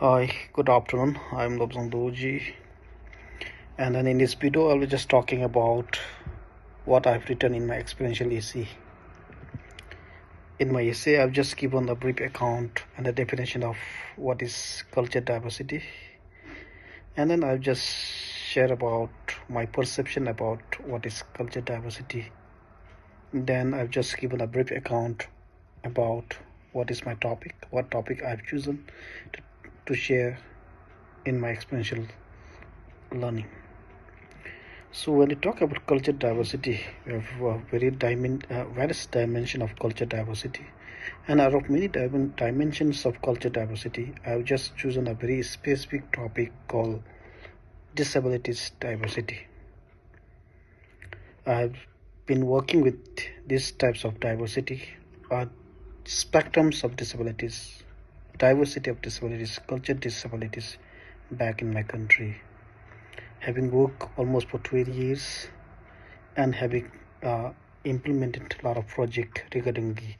Hi, good afternoon. I'm Lobzang Dorji, and then in this video, I'll be just talking about what I've written in my experiential essay. In my essay, I've just given a brief account and a definition of what is culture diversity, and then I've just share about my perception about what is culture diversity. Then I've just given a brief account about what is my topic, what topic I've chosen to share in my experiential learning. So when we talk about culture diversity, we have various dimension of culture diversity, and out of many dimensions of culture diversity, I have just chosen a very specific topic called disabilities diversity. I have been working with these types of diversity, spectrums of disabilities, diversity of disabilities, culture disabilities back in my country, having worked almost for 12 years and having implemented a lot of projects regarding the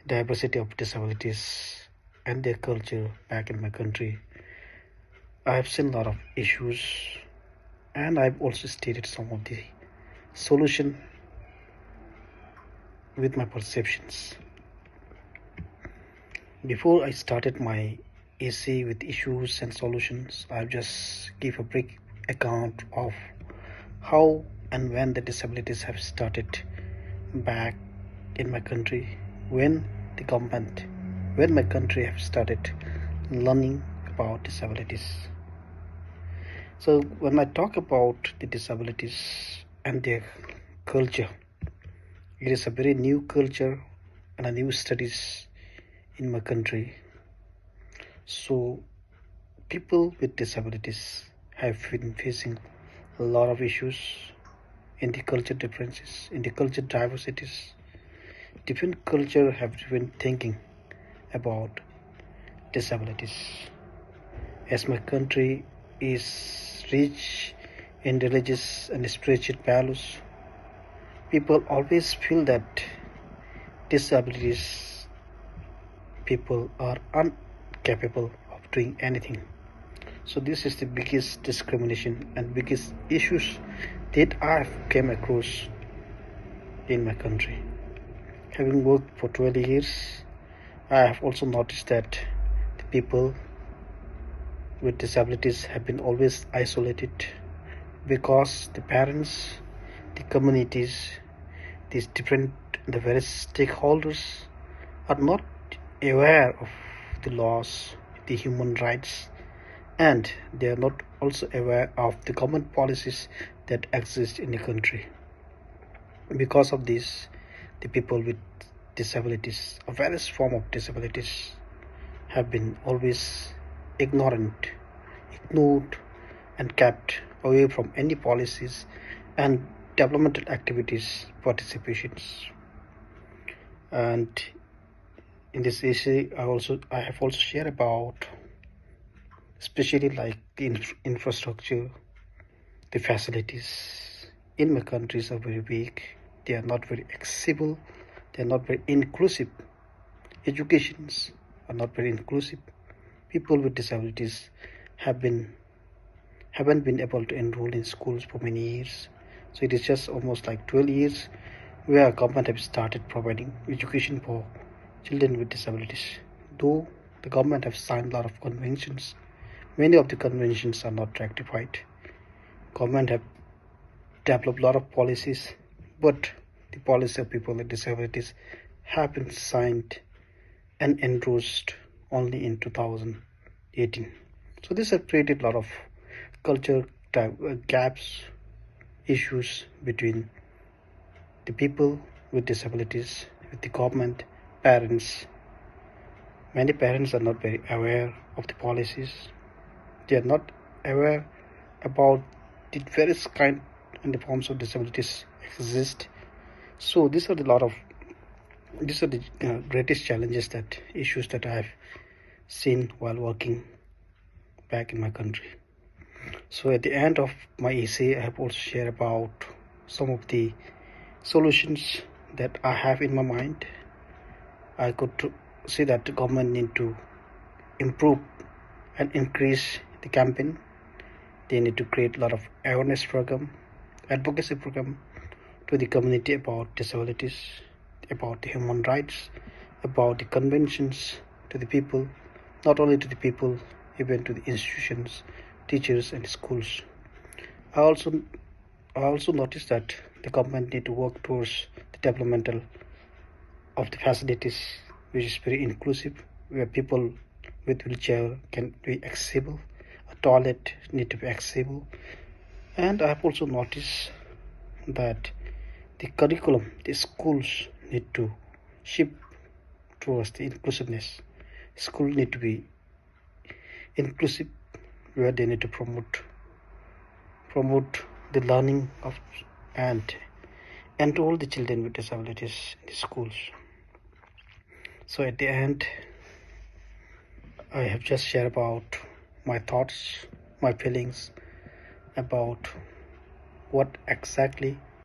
diversity of disabilities and their culture back in my country. I have seen a lot of issues, and I've also stated some of the solution with my perceptions. Before I started my essay with issues and solutions, I've just give a brief account of how and when the disabilities have started back in my country, when my country have started learning about disabilities. So when I talk about the disabilities and their culture, it is a very new culture and a new studies in my country. So people with disabilities have been facing a lot of issues in the culture differences, in the culture diversities. Different culture have been thinking about disabilities. As my country is rich in religious and spiritual values, people always feel that disabilities people are incapable of doing anything. So this is the biggest discrimination and biggest issues that I've came across in my country. Having worked for 20 years, I have also noticed that the people with disabilities have been always isolated because the parents, the communities, the various stakeholders are not aware of the laws, the human rights, and they are not also aware of the government policies that exist in the country. Because of this, the people with disabilities, or various form of disabilities, have been always ignored and kept away from any policies and developmental activities participations. And in this essay, I have also shared about, especially like the infrastructure, the facilities in my countries are very weak. They are not very accessible. They are not very inclusive. Educations are not very inclusive. People with disabilities haven't been able to enroll in schools for many years. So it is just almost like 12 years where government have started providing education for children with disabilities. Though the government have signed a lot of conventions, many of the conventions are not ratified. Government have developed a lot of policies, but the policy of people with disabilities have been signed and endorsed only in 2018. So this has created a lot of culture gaps, issues between the people with disabilities, with the government, parents. Many parents are not very aware of the policies. They are not aware about the various kind and the forms of disabilities exist. So these are the greatest challenges, that issues that I have seen while working back in my country. So at the end of my essay, I have also shared about some of the solutions that I have in my mind. I could see that the government need to improve and increase the campaign. They need to create a lot of awareness program, advocacy program to the community about disabilities, about the human rights, about the conventions to the people, not only to the people, even to the institutions, teachers and schools. I also noticed that the government need to work towards the developmental of the facilities which is very inclusive, where people with wheelchair can be accessible, a toilet need to be accessible. And I have also noticed that the curriculum, the schools need to shift towards the inclusiveness. School need to be inclusive, where they need to promote the learning of and enroll the children with disabilities in the schools. So at the end, I have just shared about my thoughts, my feelings about what exactly